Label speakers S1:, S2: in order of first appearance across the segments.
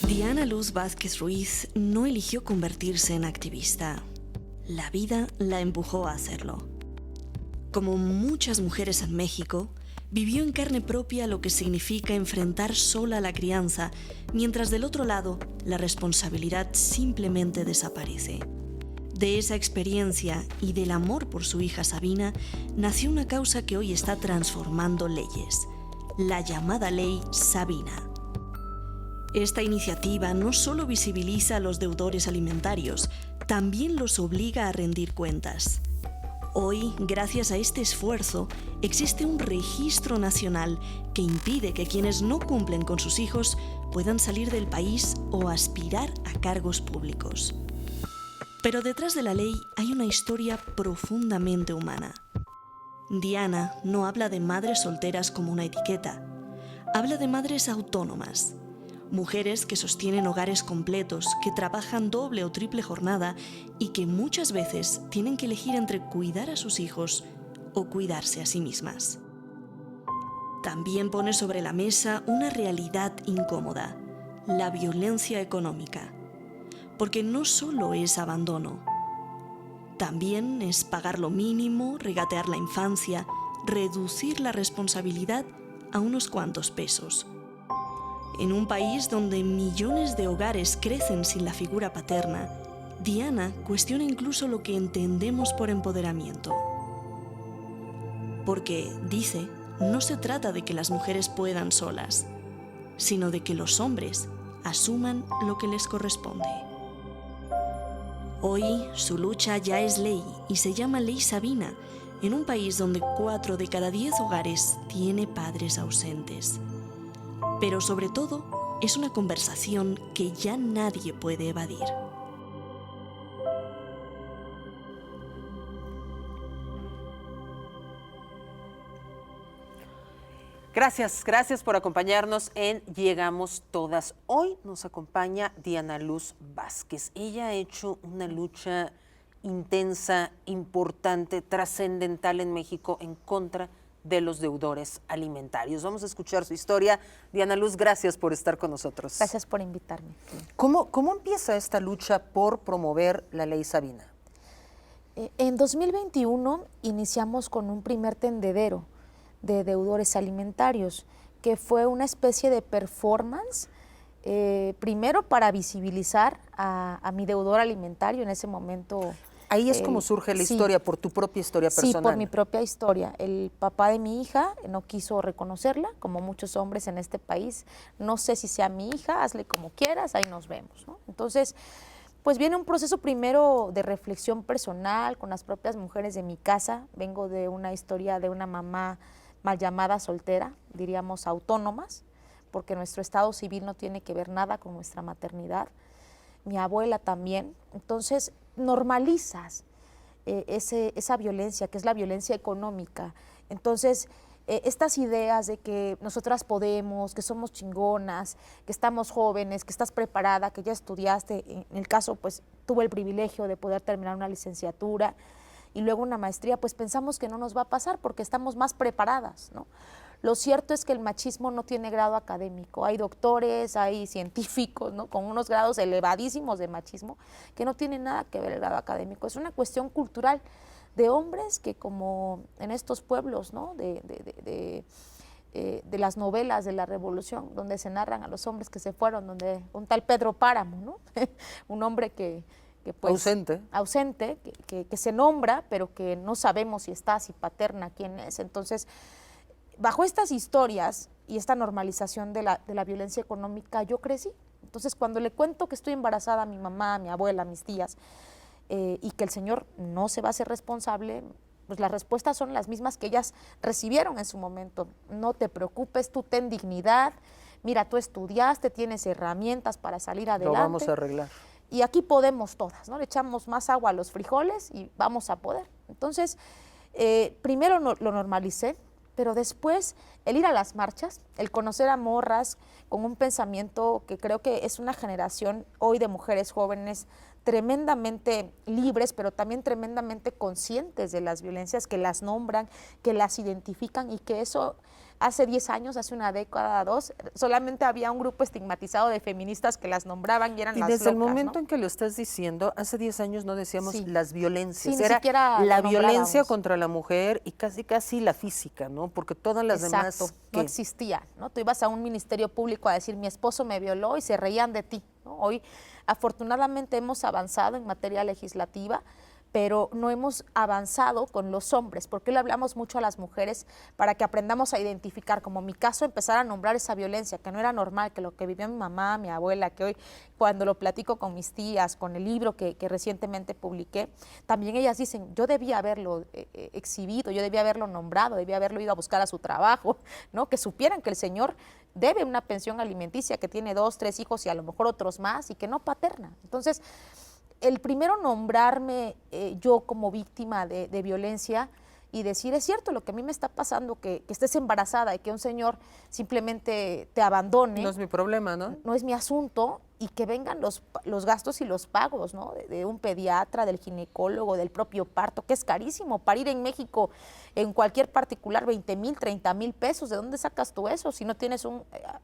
S1: Diana Luz Vázquez Ruiz no eligió convertirse en activista. La vida la empujó a hacerlo. Como muchas mujeres en México, vivió en carne propia lo que significa enfrentar sola la crianza, mientras del otro lado la responsabilidad simplemente desaparece. De esa experiencia y del amor por su hija Sabina, nació una causa que hoy está transformando leyes, la llamada Ley Sabina. Esta iniciativa no solo visibiliza a los deudores alimentarios, también los obliga a rendir cuentas. Hoy, gracias a este esfuerzo, existe un registro nacional que impide que quienes no cumplen con sus hijos puedan salir del país o aspirar a cargos públicos. Pero detrás de la ley hay una historia profundamente humana. Diana no habla de madres solteras como una etiqueta, habla de madres autónomas. Mujeres que sostienen hogares completos, que trabajan doble o triple jornada y que muchas veces tienen que elegir entre cuidar a sus hijos o cuidarse a sí mismas. También pone sobre la mesa una realidad incómoda, la violencia económica. Porque no solo es abandono, también es pagar lo mínimo, regatear la infancia, reducir la responsabilidad a unos cuantos pesos. En un país donde millones de hogares crecen sin la figura paterna, Diana cuestiona incluso lo que entendemos por empoderamiento. Porque, dice, no se trata de que las mujeres puedan solas, sino de que los hombres asuman lo que les corresponde. Hoy su lucha ya es ley y se llama Ley Sabina, en un país donde 4 de cada 10 hogares tiene padres ausentes. Pero sobre todo, es una conversación que ya nadie puede evadir.
S2: Gracias por acompañarnos en Llegamos Todas. Hoy nos acompaña Diana Luz Vázquez. Ella ha hecho una lucha intensa, importante, trascendental en México en contra de los deudores alimentarios. Vamos a escuchar su historia. Diana Luz, gracias por estar con nosotros.
S3: Gracias por invitarme.
S2: ¿Cómo empieza esta lucha por promover la Ley Sabina?
S3: En 2021 iniciamos con un primer tendedero de deudores alimentarios, que fue una especie de performance, primero para visibilizar a mi deudor alimentario en ese momento.
S2: Ahí es como surge la historia, por tu propia historia personal.
S3: Sí, por mi propia historia. El papá de mi hija no quiso reconocerla, como muchos hombres en este país. No sé si sea mi hija, hazle como quieras, ahí nos vemos, ¿no? Entonces, pues viene un proceso primero de reflexión personal con las propias mujeres de mi casa. Vengo de una historia de una mamá mal llamada soltera, diríamos autónomas, porque nuestro estado civil no tiene que ver nada con nuestra maternidad. Mi abuela también. Entonces, normalizas esa violencia, que es la violencia económica. Entonces, estas ideas de que nosotras podemos, que somos chingonas, que estamos jóvenes, que estás preparada, que ya estudiaste, en el caso, pues, tuve el privilegio de poder terminar una licenciatura y luego una maestría, pues pensamos que no nos va a pasar porque estamos más preparadas, ¿no? Lo cierto es que el machismo no tiene grado académico. Hay doctores, hay científicos, ¿no?, con unos grados elevadísimos de machismo que no tienen nada que ver el grado académico. Es una cuestión cultural de hombres que, como en estos pueblos, ¿no?, de las novelas de la Revolución, donde se narran a los hombres que se fueron, donde un tal Pedro Páramo, ¿no? Un hombre que pues, ausente, que se nombra, pero que no sabemos si está, si paterna, quién es. Entonces, bajo estas historias y esta normalización de la violencia económica, yo crecí. Entonces, cuando le cuento que estoy embarazada a mi mamá, a mi abuela, a mis tías, y que el Señor no se va a hacer responsable, pues las respuestas son las mismas que ellas recibieron en su momento. No te preocupes, tú ten dignidad, mira, tú estudiaste, tienes herramientas para salir adelante.
S2: Lo vamos a arreglar.
S3: Y aquí podemos todas, ¿no? Le echamos más agua a los frijoles y vamos a poder. Entonces, primero lo normalicé, pero después el ir a las marchas, el conocer a morras con un pensamiento que creo que es una generación hoy de mujeres jóvenes tremendamente libres, pero también tremendamente conscientes de las violencias, que las nombran, que las identifican, y que eso hace 10 años, hace una década, 2, solamente había un grupo estigmatizado de feministas que las nombraban y eran las locas.
S2: Y desde el momento,
S3: ¿no?
S2: en que lo estás diciendo, hace 10 años no decíamos
S3: Sí.
S2: las violencias,
S3: Sí, ni
S2: era
S3: siquiera
S2: la
S3: lo
S2: violencia
S3: nombrábamos.
S2: contra la mujer y casi la física, ¿no? Porque todas las
S3: Exacto,
S2: demás...
S3: no
S2: ¿qué?
S3: existía, ¿no? Tú ibas a un ministerio público a decir, mi esposo me violó, y se reían de ti, ¿no? Hoy, afortunadamente, hemos avanzado en materia legislativa, pero no hemos avanzado con los hombres. ¿Por qué le hablamos mucho a las mujeres? Para que aprendamos a identificar, como mi caso, empezar a nombrar esa violencia, que no era normal, que lo que vivió mi mamá, mi abuela, que hoy, cuando lo platico con mis tías, con el libro que recientemente publiqué, también ellas dicen, yo debía haberlo exhibido, yo debía haberlo nombrado, debía haberlo ido a buscar a su trabajo, ¿no? Que supieran que el señor debe una pensión alimenticia, que tiene 2, 3 hijos y a lo mejor otros más, y que no paterna. Entonces, el primero nombrarme yo como víctima de violencia y decir, es cierto lo que a mí me está pasando, que estés embarazada y que un señor simplemente te abandone.
S2: No es mi problema, ¿no?
S3: No es mi asunto, y que vengan los gastos y los pagos, ¿no? De un pediatra, del ginecólogo, del propio parto, que es carísimo. Parir en México, en cualquier particular, 20,000, 30,000 pesos. ¿De dónde sacas tú eso si no tienes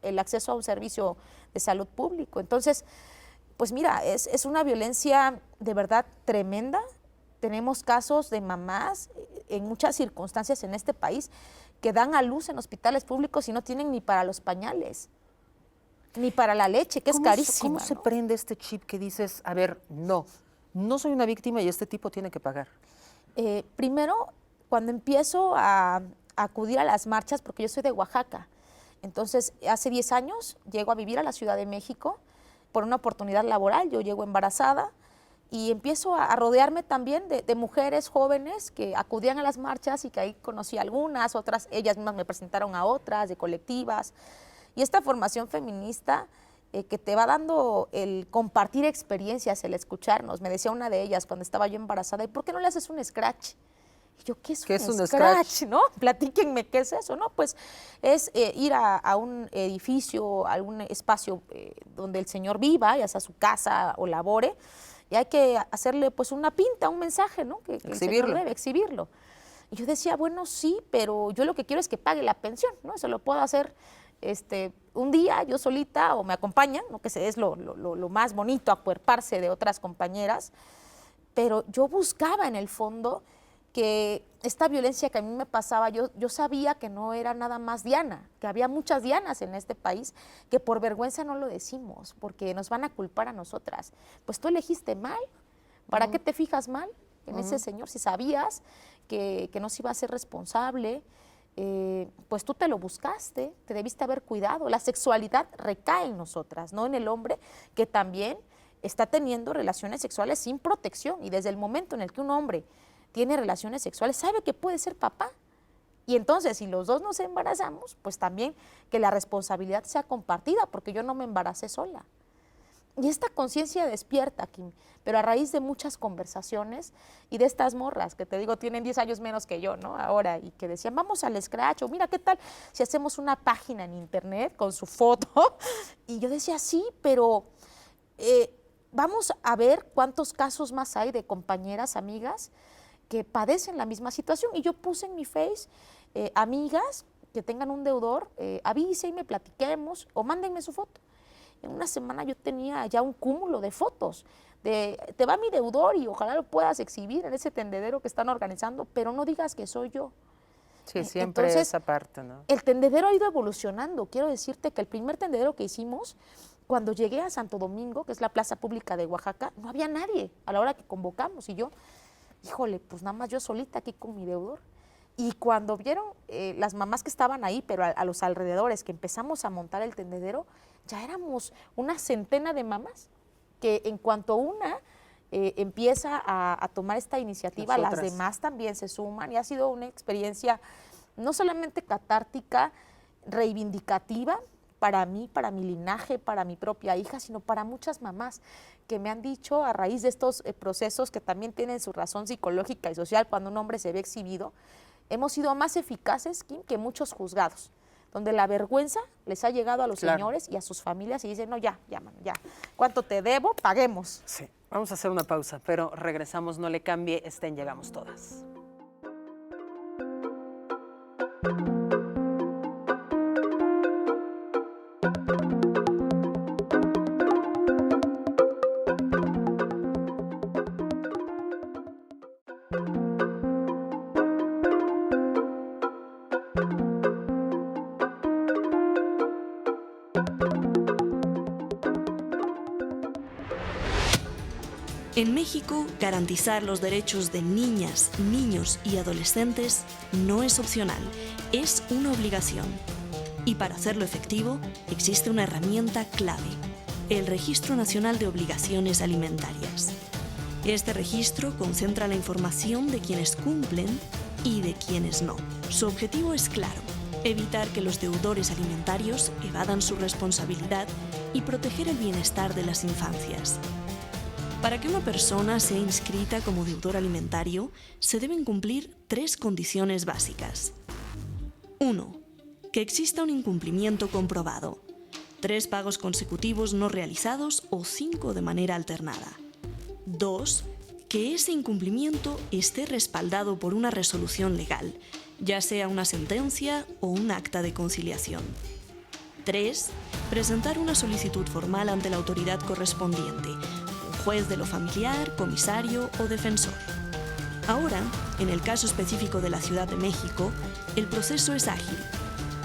S3: el acceso a un servicio de salud público? Entonces, pues mira, es una violencia de verdad tremenda. Tenemos casos de mamás en muchas circunstancias en este país que dan a luz en hospitales públicos y no tienen ni para los pañales, ni para la leche, que es carísima.
S2: ¿Cómo se
S3: ¿no?
S2: prende este chip que dices, a ver, no soy una víctima y este tipo tiene que pagar?
S3: Primero, cuando empiezo a acudir a las marchas, porque yo soy de Oaxaca, entonces hace 10 años llego a vivir a la Ciudad de México por una oportunidad laboral. Yo llego embarazada y empiezo a rodearme también de mujeres jóvenes que acudían a las marchas, y que ahí conocí a algunas, otras, ellas mismas me presentaron a otras, de colectivas. Y esta formación feminista que te va dando el compartir experiencias, el escucharnos. Me decía una de ellas cuando estaba yo embarazada, ¿y por qué no le haces un scratch? Y yo, ¿qué es un scratch? ¿No? Platíquenme, ¿qué es eso? No, pues es ir a un edificio, a algún espacio donde el señor viva, ya sea su casa o labore, y hay que hacerle pues una pinta, un mensaje, ¿no? Que el señor debe exhibirlo. Y yo decía, bueno, sí, pero yo lo que quiero es que pague la pensión, ¿no? Eso lo puedo hacer un día yo solita, o me acompañan, ¿no? Que es lo más bonito, acuerparse de otras compañeras. Pero yo buscaba en el fondo que esta violencia que a mí me pasaba, yo sabía que no era nada más Diana, que había muchas Dianas en este país, que por vergüenza no lo decimos, porque nos van a culpar a nosotras. Pues tú elegiste mal, ¿para qué te fijas mal en ese señor? Si sabías que no se iba a ser responsable, pues tú te lo buscaste, te debiste haber cuidado. La sexualidad recae en nosotras, no en el hombre, que también está teniendo relaciones sexuales sin protección, y desde el momento en el que un hombre tiene relaciones sexuales, sabe que puede ser papá. Y entonces, si los dos nos embarazamos, pues también que la responsabilidad sea compartida, porque yo no me embaracé sola. Y esta conciencia despierta, Kim, pero a raíz de muchas conversaciones y de estas morras que te digo tienen 10 años menos que yo, ¿no? Ahora, y que decían, vamos al Scratch, o mira, ¿qué tal si hacemos una página en internet con su foto? Y yo decía, sí, pero vamos a ver cuántos casos más hay de compañeras, amigas, que padecen la misma situación. Y yo puse en mi Face, amigas que tengan un deudor, avise y me platiquemos, o mándenme su foto. En una semana yo tenía ya un cúmulo de fotos de, te va mi deudor y ojalá lo puedas exhibir en ese tendedero que están organizando, pero no digas que soy yo.
S2: Sí, siempre
S3: Entonces,
S2: esa parte, ¿no?
S3: El tendedero ha ido evolucionando. Quiero decirte que el primer tendedero que hicimos, cuando llegué a Santo Domingo, que es la plaza pública de Oaxaca, no había nadie a la hora que convocamos, y yo, híjole, pues nada más yo solita aquí con mi deudor. Y cuando vieron las mamás que estaban ahí, pero a los alrededores, que empezamos a montar el tendedero, ya éramos una centena de mamás, que en cuanto una empieza a tomar esta iniciativa, las demás también se suman, y ha sido una experiencia no solamente catártica, reivindicativa para mí, para mi linaje, para mi propia hija, sino para muchas mamás que me han dicho, a raíz de estos procesos que también tienen su razón psicológica y social cuando un hombre se ve exhibido, hemos sido más eficaces, Kim, que muchos juzgados, donde la vergüenza les ha llegado a los señores y a sus familias y dicen, no, ya, ¿cuánto te debo? Paguemos.
S2: Sí. Vamos a hacer una pausa, pero regresamos, no le cambie, está en Llegamos Todas.
S1: En México, garantizar los derechos de niñas, niños y adolescentes no es opcional, es una obligación. Y para hacerlo efectivo, existe una herramienta clave: el Registro Nacional de Obligaciones Alimentarias. Este registro concentra la información de quienes cumplen y de quienes no. Su objetivo es claro: evitar que los deudores alimentarios evadan su responsabilidad y proteger el bienestar de las infancias. Para que una persona sea inscrita como deudor alimentario, se deben cumplir 3 condiciones básicas. 1. Que exista un incumplimiento comprobado: 3 pagos consecutivos no realizados o 5 de manera alternada. 2. Que ese incumplimiento esté respaldado por una resolución legal, ya sea una sentencia o un acta de conciliación. 3. Presentar una solicitud formal ante la autoridad correspondiente, juez de lo familiar, comisario o defensor. Ahora, en el caso específico de la Ciudad de México, el proceso es ágil.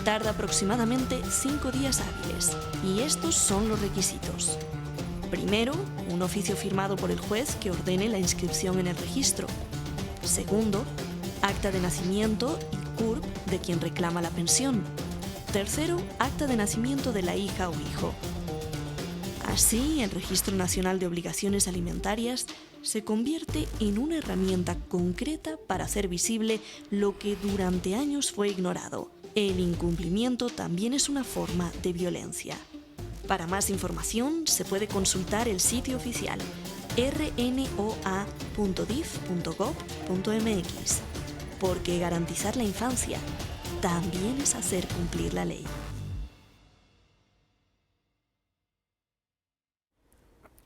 S1: Tarda aproximadamente 5 días hábiles, y estos son los requisitos. Primero, un oficio firmado por el juez que ordene la inscripción en el registro. Segundo, acta de nacimiento y CURP de quien reclama la pensión. Tercero, acta de nacimiento de la hija o hijo. Así, el Registro Nacional de Obligaciones Alimentarias se convierte en una herramienta concreta para hacer visible lo que durante años fue ignorado. El incumplimiento también es una forma de violencia. Para más información, se puede consultar el sitio oficial rnoa.dif.gov.mx, porque garantizar la infancia también es hacer cumplir la ley.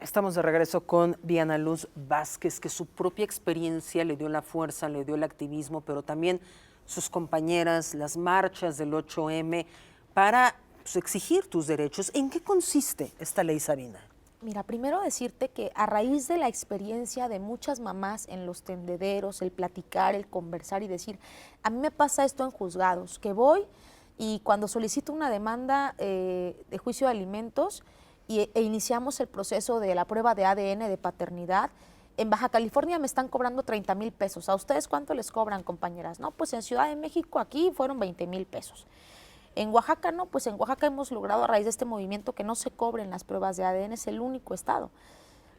S2: Estamos de regreso con Diana Luz Vázquez, que su propia experiencia le dio la fuerza, le dio el activismo, pero también sus compañeras, las marchas del 8M, para exigir tus derechos. ¿En qué consiste esta ley Sabina?
S3: Mira, primero decirte que a raíz de la experiencia de muchas mamás en los tendederos, el platicar, el conversar y decir, a mí me pasa esto en juzgados, que voy y cuando solicito una demanda de juicio de alimentos, e iniciamos el proceso de la prueba de ADN de paternidad. En Baja California me están cobrando 30,000 pesos. ¿A ustedes cuánto les cobran, compañeras? No, pues en Ciudad de México aquí fueron 20,000 pesos. En Oaxaca no, pues en Oaxaca hemos logrado a raíz de este movimiento que no se cobren las pruebas de ADN, es el único estado.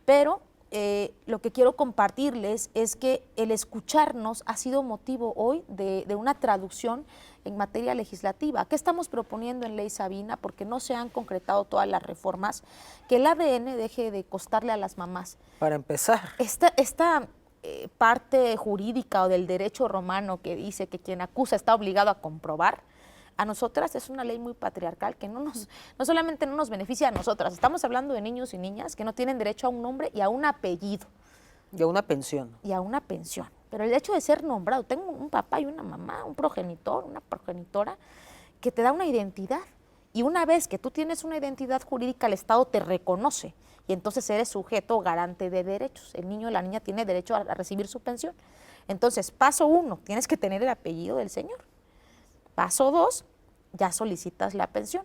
S3: Pero lo que quiero compartirles es que el escucharnos ha sido motivo hoy de una traducción en materia legislativa. ¿Qué estamos proponiendo en Ley Sabina? Porque no se han concretado todas las reformas, que el ADN deje de costarle a las mamás.
S2: Para empezar.
S3: Esta parte jurídica o del derecho romano que dice que quien acusa está obligado a comprobar, a nosotras es una ley muy patriarcal que no solamente no nos beneficia a nosotras, estamos hablando de niños y niñas que no tienen derecho a un nombre y a un apellido.
S2: Y a una pensión.
S3: Y a una pensión. Pero el hecho de ser nombrado, tengo un papá y una mamá, un progenitor, una progenitora, que te da una identidad. Y una vez que tú tienes una identidad jurídica, el Estado te reconoce. Y entonces eres sujeto garante de derechos. El niño o la niña tiene derecho a recibir su pensión. Entonces, paso 1, tienes que tener el apellido del señor. Paso 2, ya solicitas la pensión.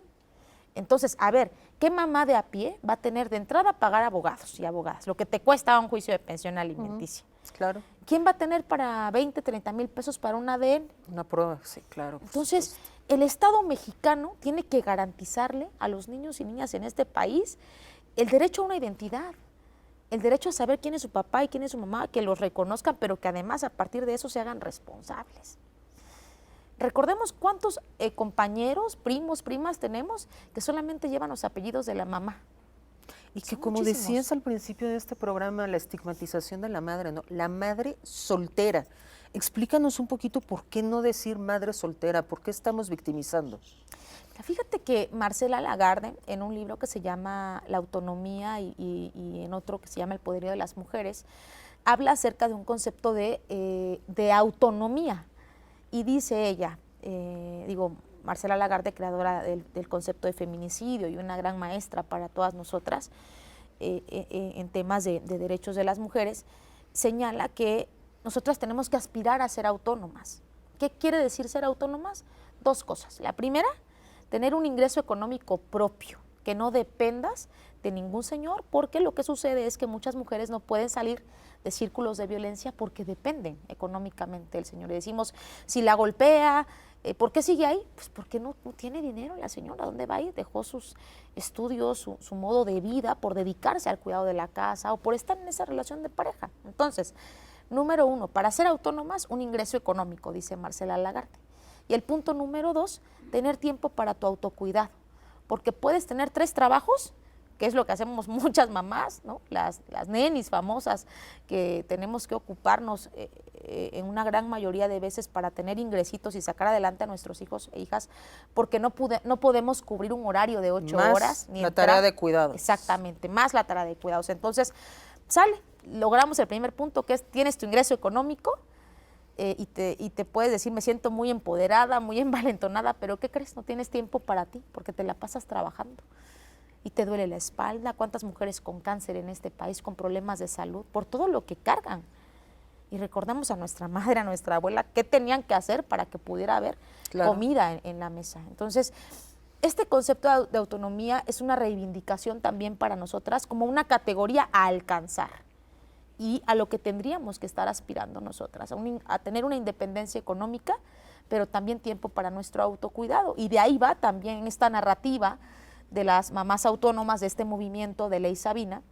S3: Entonces, a ver, ¿qué mamá de a pie va a tener de entrada pagar abogados y abogadas? Lo que te cuesta un juicio de pensión alimenticia.
S2: Claro.
S3: ¿Quién va a tener para 20, 30,000 pesos para un ADN?
S2: Una prueba, sí, claro.
S3: Entonces, el Estado mexicano tiene que garantizarle a los niños y niñas en este país el derecho a una identidad, el derecho a saber quién es su papá y quién es su mamá, que los reconozcan, pero que además a partir de eso se hagan responsables. Recordemos cuántos compañeros, primos, primas tenemos que solamente llevan los apellidos de la mamá.
S2: Y que como decías al principio de este programa, la estigmatización de la madre, ¿no? La madre soltera. Explícanos un poquito por qué no decir madre soltera, por qué estamos victimizando.
S3: Fíjate que Marcela Lagarde, en un libro que se llama La autonomía y en otro que se llama El poderío de las mujeres, habla acerca de un concepto de autonomía. Y dice ella, Marcela Lagarde, creadora del concepto de feminicidio y una gran maestra para todas nosotras en temas de derechos de las mujeres, señala que nosotras tenemos que aspirar a ser autónomas. ¿Qué quiere decir ser autónomas? Dos cosas. La primera, tener un ingreso económico propio, que no dependas de ningún señor, porque lo que sucede es que muchas mujeres no pueden salir de círculos de violencia porque dependen económicamente del señor. Y decimos, si la golpea, ¿por qué sigue ahí? Pues porque no tiene dinero la señora. ¿Dónde va a ir? Dejó sus estudios, su modo de vida por dedicarse al cuidado de la casa o por estar en esa relación de pareja. Entonces, número uno, para ser autónomas, un ingreso económico, dice Marcela Lagarde. Y el punto número dos, tener tiempo para tu autocuidado, porque puedes tener 3 trabajos, que es lo que hacemos muchas mamás, ¿no? Las nenis famosas que tenemos que ocuparnos en una gran mayoría de veces para tener ingresitos y sacar adelante a nuestros hijos e hijas, porque no podemos cubrir un horario de 8 horas.
S2: Ni la tarea de cuidados.
S3: Exactamente, más la tarea de cuidados. Entonces, logramos el primer punto, que es tienes tu ingreso económico, y te puedes decir, me siento muy empoderada, muy envalentonada, pero ¿qué crees? No tienes tiempo para ti porque te la pasas trabajando y te duele la espalda. ¿Cuántas mujeres con cáncer en este país, con problemas de salud, por todo lo que cargan? Y recordamos a nuestra madre, a nuestra abuela, qué tenían que hacer para que pudiera haber comida en la mesa. Entonces, este concepto de autonomía es una reivindicación también para nosotras como una categoría a alcanzar y a lo que tendríamos que estar aspirando nosotras, a tener una independencia económica, pero también tiempo para nuestro autocuidado. Y de ahí va también esta narrativa de las mamás autónomas de este movimiento de Ley Sabina,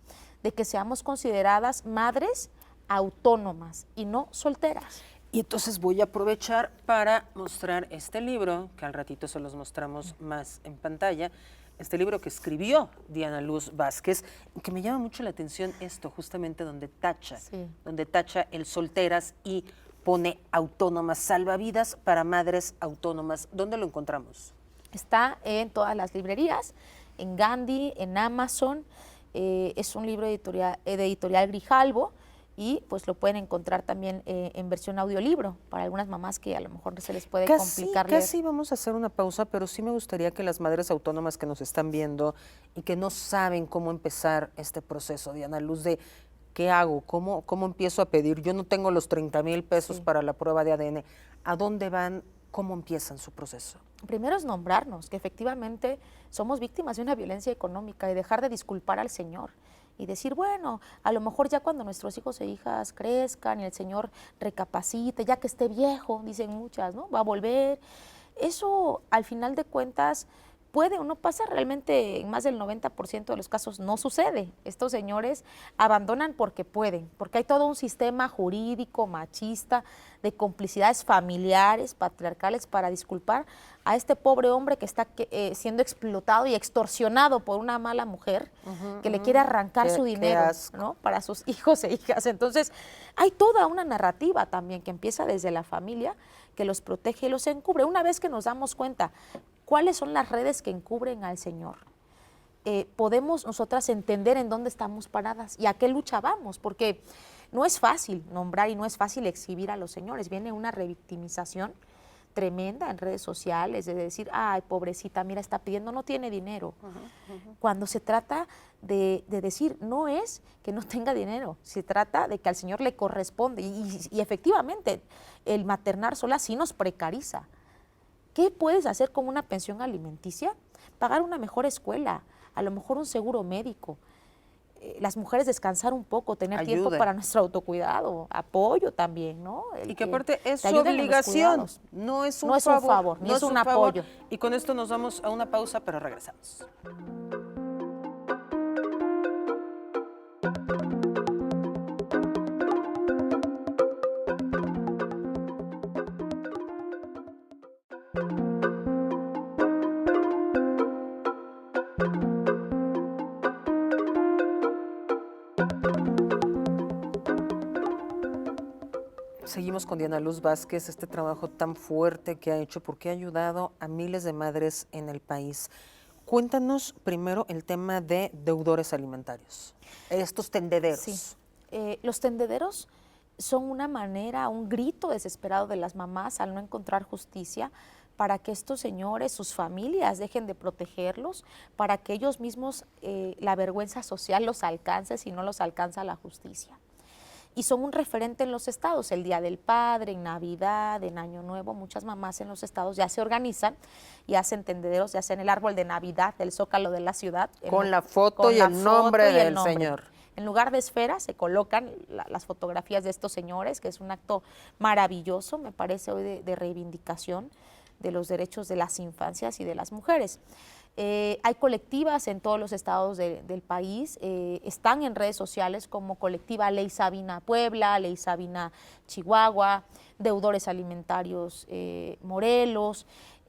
S3: de que seamos consideradas madres autónomas y no solteras.
S2: Y entonces voy a aprovechar para mostrar este libro, que al ratito se los mostramos más en pantalla, este libro que escribió Diana Luz Vázquez, que me llama mucho la atención esto, justamente donde tacha el solteras y pone autónomas, salvavidas para madres autónomas. ¿Dónde lo encontramos?
S3: Está en todas las librerías, en Gandhi, en Amazon, es un libro de editorial Grijalbo, y pues lo pueden encontrar también en versión audiolibro para algunas mamás que a lo mejor se les puede complicar leer.
S2: Casi vamos a hacer una pausa, pero sí me gustaría que las madres autónomas que nos están viendo y que no saben cómo empezar este proceso, Diana Luz, de ¿qué hago? ¿Cómo empiezo a pedir? Yo no tengo los 30,000 pesos para la prueba de ADN. ¿A dónde van? ¿Cómo empiezan su proceso?
S3: Primero es nombrarnos que efectivamente somos víctimas de una violencia económica y dejar de disculpar al Señor. Y decir, bueno, a lo mejor ya cuando nuestros hijos e hijas crezcan y el Señor recapacite, ya que esté viejo, dicen muchas, ¿no? Va a volver. Eso, al final de cuentas, puede o no pasa. Realmente en más del 90% de los casos no sucede. Estos señores abandonan porque pueden, porque hay todo un sistema jurídico, machista, de complicidades familiares, patriarcales, para disculpar a este pobre hombre que está siendo explotado y extorsionado por una mala mujer que le quiere arrancar su dinero, ¿no? Para sus hijos e hijas. Entonces, hay toda una narrativa también que empieza desde la familia, que los protege y los encubre. Una vez que nos damos cuenta cuáles son las redes que encubren al Señor, podemos nosotras entender en dónde estamos paradas y a qué lucha vamos, porque no es fácil nombrar y no es fácil exhibir a los señores. Viene una revictimización tremenda en redes sociales, de decir, ay, pobrecita, mira, está pidiendo, no tiene dinero. Cuando se trata de decir, no es que no tenga dinero, se trata de que al Señor le corresponde. Y efectivamente, el maternar sola sí nos precariza. ¿Qué puedes hacer con una pensión alimenticia? Pagar una mejor escuela, a lo mejor un seguro médico. Las mujeres descansar un poco, tener tiempo para nuestro autocuidado, apoyo también, ¿no?
S2: Y que aparte es su obligación, no es un favor,
S3: ni es un apoyo.
S2: Y con esto nos vamos a una pausa, pero regresamos. seguimos con Diana Luz Vázquez, este trabajo tan fuerte que ha hecho porque ha ayudado a miles de madres en el país. Cuéntanos primero el tema de deudores alimentarios, estos tendederos.
S3: Sí, los tendederos son una manera, un grito desesperado de las mamás al no encontrar justicia para que estos señores, sus familias, dejen de protegerlos, para que ellos mismos la vergüenza social los alcance si no los alcanza la justicia. Y son un referente en los estados, el Día del Padre, en Navidad, en Año Nuevo, muchas mamás en los estados ya se organizan y hacen tendederos, ya sea en el árbol de Navidad del Zócalo de la ciudad.
S2: Con la foto y el nombre del señor.
S3: En lugar de esferas se colocan las fotografías de estos señores, que es un acto maravilloso, me parece hoy de reivindicación de los derechos de las infancias y de las mujeres. Hay colectivas en todos los estados del país, están en redes sociales como colectiva Ley Sabina Puebla, Ley Sabina Chihuahua, Deudores Alimentarios Morelos.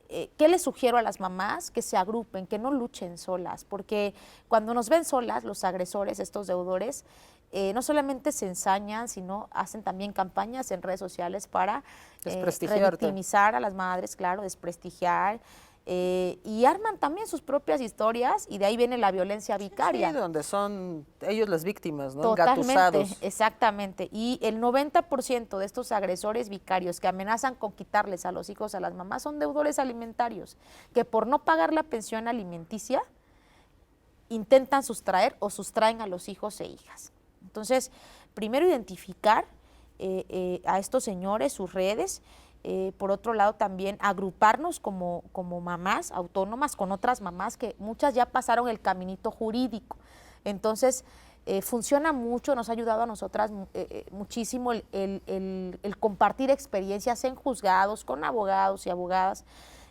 S3: ¿Qué les sugiero a las mamás? Que se agrupen, que no luchen solas, porque cuando nos ven solas, los agresores, estos deudores, no solamente se ensañan, sino hacen también campañas en redes sociales para revictimizar a las madres, claro, desprestigiar, y arman también sus propias historias y de ahí viene la violencia vicaria.
S2: Sí, donde son ellos las víctimas, ¿no?
S3: Totalmente,
S2: engatusados.
S3: exactamente. Y el 90% de estos agresores vicarios que amenazan con quitarles a los hijos a las mamás son deudores alimentarios, que por no pagar la pensión alimenticia intentan sustraer o sustraen a los hijos e hijas. Entonces, primero identificar a estos señores, sus redes. Por otro lado, también agruparnos como mamás autónomas con otras mamás que muchas ya pasaron el caminito jurídico. Entonces, funciona mucho, nos ha ayudado a nosotras muchísimo el compartir experiencias en juzgados, con abogados y abogadas,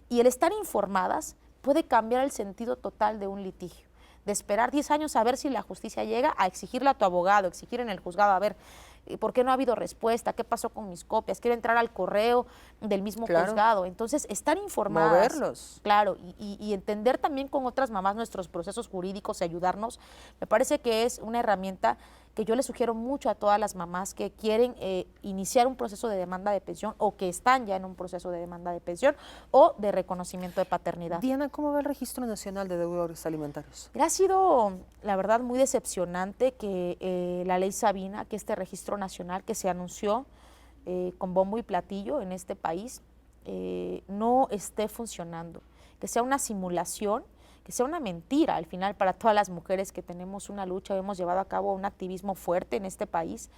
S3: y el estar informadas puede cambiar el sentido total de un litigio. De esperar 10 años a ver si la justicia llega, a exigirle a tu abogado, exigir en el juzgado, a ver, ¿por qué no ha habido respuesta? ¿Qué pasó con mis copias? Quiero entrar al correo del mismo juzgado. Entonces, estar informadas.
S2: Moverlos.
S3: Claro, y entender también con otras mamás nuestros procesos jurídicos y ayudarnos, me parece que es una herramienta que yo le sugiero mucho a todas las mamás que quieren iniciar un proceso de demanda de pensión o que están ya en un proceso de demanda de pensión o de reconocimiento de paternidad.
S2: Diana, ¿cómo va el Registro Nacional de Deudores Alimentarios?
S3: Ha sido, la verdad, muy decepcionante que la Ley Sabina, que este registro nacional que se anunció con bombo y platillo en este país, no esté funcionando, que sea una simulación, que sea una mentira al final para todas las mujeres que tenemos una lucha, hemos llevado a cabo un activismo fuerte en este país,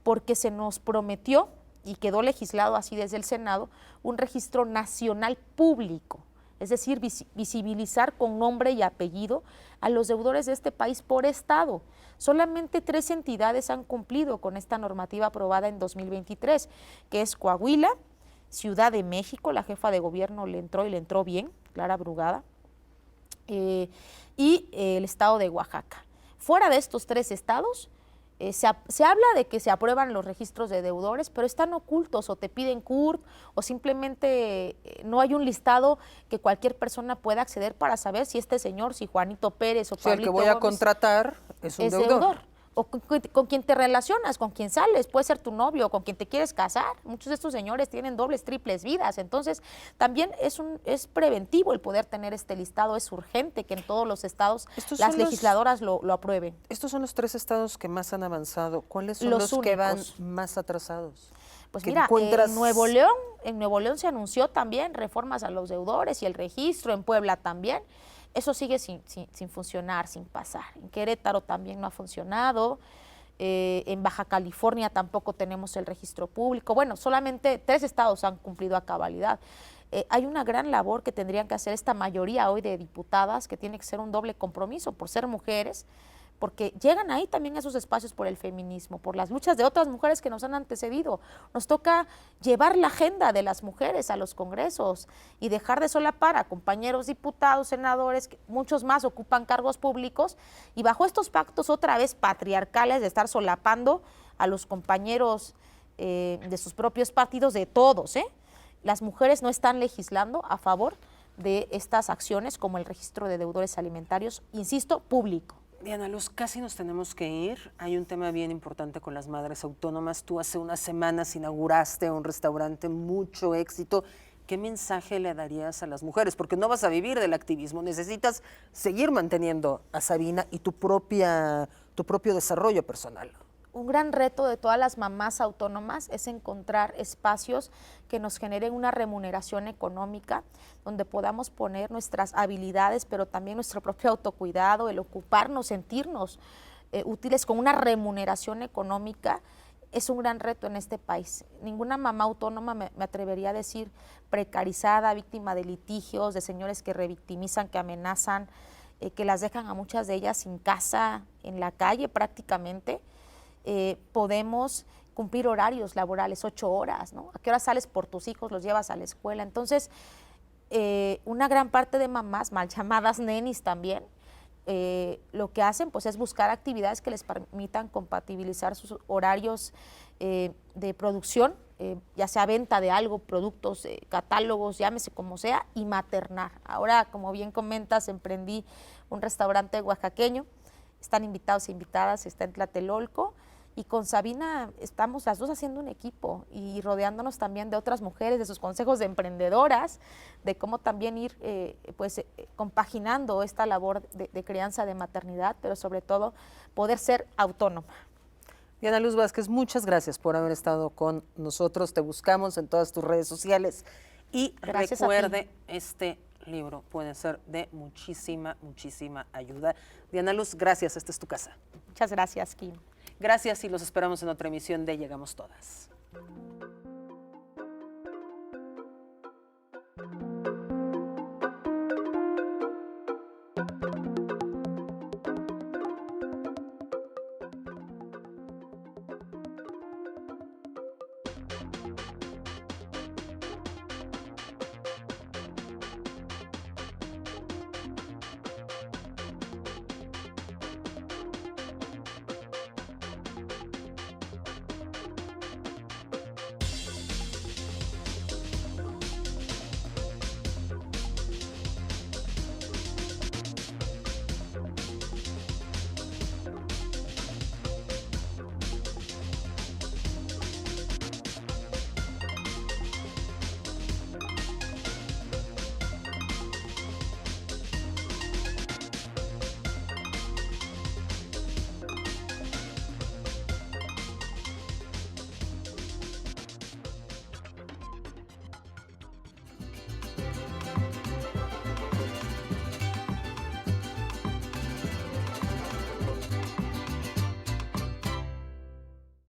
S3: porque se nos prometió, y quedó legislado así desde el Senado, un registro nacional público, es decir, visibilizar con nombre y apellido a los deudores de este país por estado. Solamente 3 entidades han cumplido con esta normativa aprobada en 2023, que es Coahuila, Ciudad de México, la jefa de gobierno le entró y le entró bien, Clara Brugada, y el estado de Oaxaca. Fuera de estos 3 estados, se habla de que se aprueban los registros de deudores, pero están ocultos o te piden CURP o simplemente no hay un listado que cualquier persona pueda acceder para saber si este señor, si Juanito Pérez o Pablito
S2: el que voy a
S3: Gómez
S2: contratar es un deudor.
S3: O con quien te relacionas, con quien sales, puede ser tu novio, con quien te quieres casar. Muchos de estos señores tienen dobles, triples vidas. Entonces, también es preventivo el poder tener este listado. Es urgente que en todos los estados las legisladoras lo aprueben.
S2: Estos son los 3 estados que más han avanzado. ¿Cuáles son los que van más atrasados?
S3: Pues mira, en Nuevo León se anunció también reformas a los deudores y el registro, en Puebla también. Eso sigue sin funcionar, sin pasar. En Querétaro también no ha funcionado. En Baja California tampoco tenemos el registro público. Bueno, solamente 3 estados han cumplido a cabalidad. Hay una gran labor que tendrían que hacer esta mayoría hoy de diputadas, que tiene que ser un doble compromiso por ser mujeres, porque llegan ahí también esos espacios por el feminismo, por las luchas de otras mujeres que nos han antecedido. Nos toca llevar la agenda de las mujeres a los congresos y dejar de solapar a compañeros diputados, senadores, que muchos más ocupan cargos públicos, y bajo estos pactos otra vez patriarcales de estar solapando a los compañeros de sus propios partidos, de todos. Las mujeres no están legislando a favor de estas acciones como el registro de deudores alimentarios, insisto, público.
S2: Diana Luz, casi nos tenemos que ir. Hay un tema bien importante con las madres autónomas. Tú hace unas semanas inauguraste un restaurante, mucho éxito. ¿Qué mensaje le darías a las mujeres? Porque no vas a vivir del activismo, necesitas seguir manteniendo a Sabina y tu propio desarrollo personal.
S3: Un gran reto de todas las mamás autónomas es encontrar espacios que nos generen una remuneración económica, donde podamos poner nuestras habilidades, pero también nuestro propio autocuidado, el ocuparnos, sentirnos útiles con una remuneración económica. Es un gran reto en este país. Ninguna mamá autónoma, me atrevería a decir, precarizada, víctima de litigios, de señores que revictimizan, que amenazan, que las dejan a muchas de ellas sin casa, en la calle prácticamente. Podemos cumplir horarios laborales, 8 horas, ¿no? ¿A qué hora sales por tus hijos, los llevas a la escuela? Entonces, una gran parte de mamás, mal llamadas nenis también, lo que hacen pues es buscar actividades que les permitan compatibilizar sus horarios de producción, ya sea venta de algo, productos, catálogos, llámese como sea, y maternar. Ahora, como bien comentas, emprendí un restaurante oaxaqueño, están invitados e invitadas, está en Tlatelolco, y con Sabina estamos las dos haciendo un equipo y rodeándonos también de otras mujeres, de sus consejos de emprendedoras, de cómo también ir compaginando esta labor de crianza, de maternidad, pero sobre todo poder ser autónoma.
S2: Diana Luz Vázquez, muchas gracias por haber estado con nosotros. Te buscamos en todas tus redes sociales y
S3: Gracias
S2: recuerde, este libro puede ser de muchísima ayuda. Diana Luz, gracias. Esta es tu casa.
S3: Muchas gracias, Kim.
S2: Gracias y los esperamos en otra emisión de Llegamos Todas.